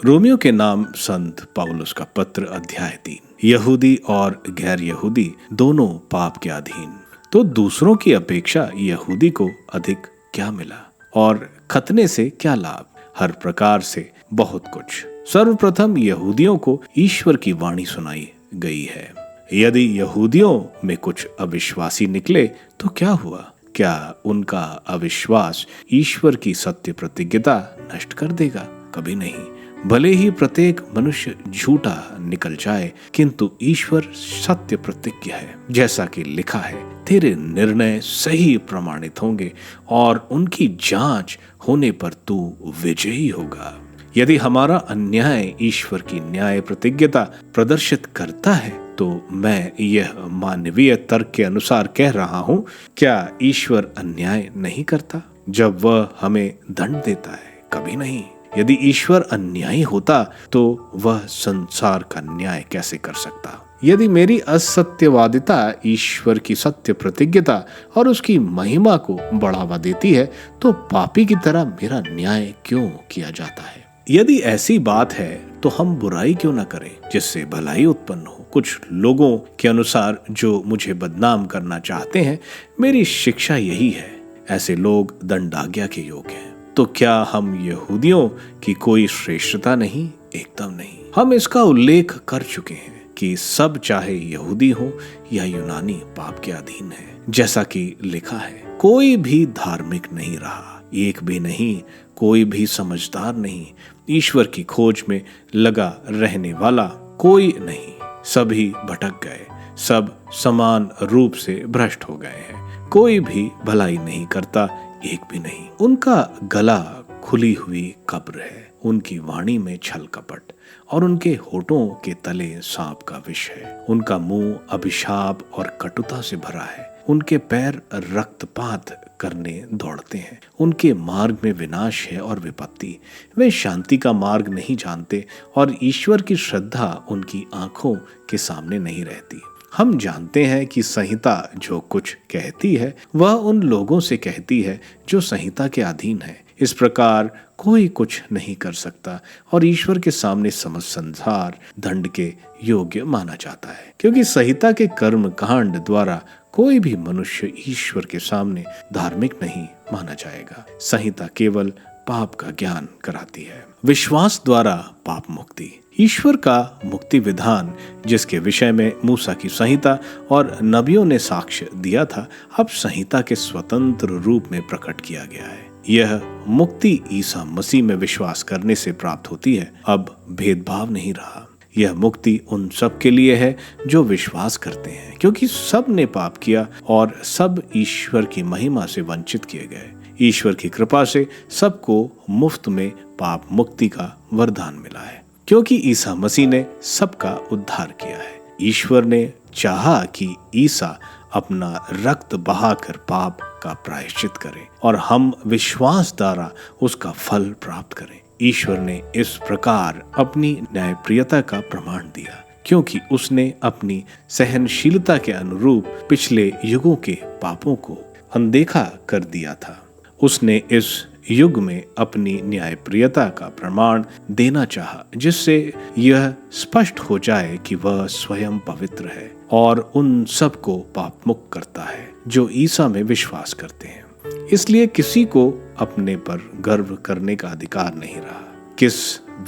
Romeo के नाम संत पौलुस का पत्र अध्याय 3। यहूदी और गैर यहूदी दोनों पाप के अधीन, तो दूसरों की अपेक्षा यहूदी को अधिक क्या मिला और खतने से क्या लाभ? हर प्रकार से बहुत कुछ। सर्वप्रथम यहूदियों को ईश्वर की वाणी सुनाई गई है। यदि यहूदियों में कुछ अविश्वासी निकले तो क्या हुआ? क्या उनका अविश्वास ईश्वर की सत्य प्रतिज्ञता नष्ट कर देगा? कभी नहीं। भले ही प्रत्येक मनुष्य झूठा निकल जाए, किंतु ईश्वर सत्य प्रतिज्ञ है। जैसा कि लिखा है, तेरे निर्णय सही प्रमाणित होंगे और उनकी जांच होने पर तू विजयी होगा। यदि हमारा अन्याय ईश्वर की न्याय प्रतिज्ञता प्रदर्शित करता है, तो मैं यह मानवीय तर्क के अनुसार कह रहा हूँ, क्या ईश्वर अन्याय नहीं करता जब वह हमें दंड देता है? कभी नहीं। यदि ईश्वर अन्यायी होता तो वह संसार का न्याय कैसे कर सकता? यदि मेरी असत्यवादिता ईश्वर की सत्य प्रतिज्ञता और उसकी महिमा को बढ़ावा देती है, तो पापी की तरह मेरा न्याय क्यों किया जाता है? यदि ऐसी बात है तो हम बुराई क्यों न करें जिससे भलाई उत्पन्न हो? कुछ लोगों के अनुसार जो मुझे बदनाम करना चाहते हैं, मेरी शिक्षा यही है, ऐसे लोग दंडाज्ञा के योग्य हैं। तो क्या हम यहूदियों की कोई श्रेष्ठता नहीं? एकदम नहीं। हम इसका उल्लेख कर चुके हैं कि सब, चाहे यहूदी हो या यूनानी, पाप के अधीन है। जैसा कि लिखा है, कोई भी धार्मिक नहीं रहा, एक भी नहीं, कोई भी समझदार नहीं, ईश्वर की खोज में लगा रहने वाला कोई नहीं। सभी भटक गए, सब समान रूप से भ्रष्ट हो गए हैं, कोई भी भलाई नहीं करता, एक भी नहीं। उनका गला खुली हुई कब्र है, उनकी वाणी में छल कपट और उनके होठों के तले सांप का विष है। उनका मुंह अभिशाप और कटुता से भरा है, उनके पैर रक्तपात करने दौड़ते हैं। उनके मार्ग में विनाश है और विपत्ति। वे शांति का मार्ग नहीं जानते और ईश्वर की श्रद्धा उनकी आंखों के सामने नहीं रहती। हम जानते हैं कि संहिता जो कुछ कहती है वह उन लोगों से कहती है जो संहिता के अधीन है। इस प्रकार कोई कुछ नहीं कर सकता और ईश्वर के सामने समस्त संसार दंड के योग्य माना जाता है, क्योंकि संहिता के कर्म कांड द्वारा कोई भी मनुष्य ईश्वर के सामने धार्मिक नहीं माना जाएगा। संहिता केवल पाप का ज्ञान कराती है। विश्वास द्वारा पाप मुक्ति। ईश्वर का मुक्ति विधान, जिसके विषय में मूसा की संहिता और नबियों ने साक्ष्य दिया था, अब संहिता के स्वतंत्र रूप में प्रकट किया गया है। यह मुक्ति ईसा मसीह में विश्वास करने से प्राप्त होती है। अब भेदभाव नहीं रहा। यह मुक्ति उन सब के लिए है जो विश्वास करते हैं, क्योंकि सब ने पाप किया और सब ईश्वर की महिमा से वंचित किए गए। ईश्वर की कृपा से सबको मुफ्त में पाप मुक्ति का वरदान मिला है, क्योंकि ईसा मसीह ने सबका उद्धार किया है। ईश्वर ने चाहा कि ईसा अपना रक्त बहाकर पाप का प्रायश्चित करे और हम विश्वास द्वारा उसका फल प्राप्त करें। ईश्वर ने इस प्रकार अपनी न्यायप्रियता का प्रमाण दिया, क्योंकि उसने अपनी सहनशीलता के अनुरूप पिछले युगों के पापों को अनदेखा कर दिया था। उसने इस युग में अपनी न्यायप्रियता का प्रमाण देना चाहा, जिससे यह स्पष्ट हो जाए कि वह स्वयं पवित्र है और उन सब को पाप मुक्त करता है जो ईसा में विश्वास करते हैं। इसलिए किसी को अपने पर गर्व करने का अधिकार नहीं रहा। किस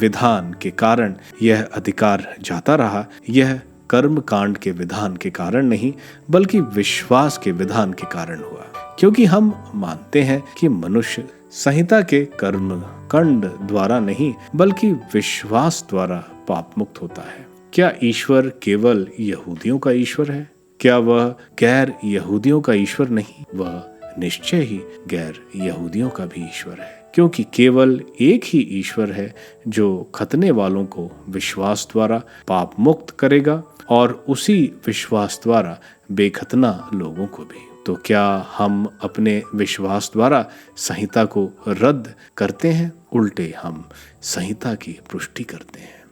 विधान के कारण यह अधिकार जाता रहा? यह कर्म कांड के विधान के कारण नहीं, बल्कि विश्वास के विधान के कारण हुआ, क्योंकि हम मानते हैं कि मनुष्य संहिता के कर्म कांड द्वारा नहीं, बल्कि विश्वास द्वारा पाप मुक्त होता है। क्या ईश्वर केवल यहूदियों का ईश्वर है? क्या वह गैर यहूदियों का ईश्वर नहीं? वह निश्चय ही गैर यहूदियों का भी ईश्वर है, क्योंकि केवल एक ही ईश्वर है जो खतने वालों को विश्वास द्वारा पाप मुक्त करेगा और उसी विश्वास द्वारा बेखतना लोगों को भी। तो क्या हम अपने विश्वास द्वारा संहिता को रद्द करते हैं? उल्टे हम संहिता की पुष्टि करते हैं।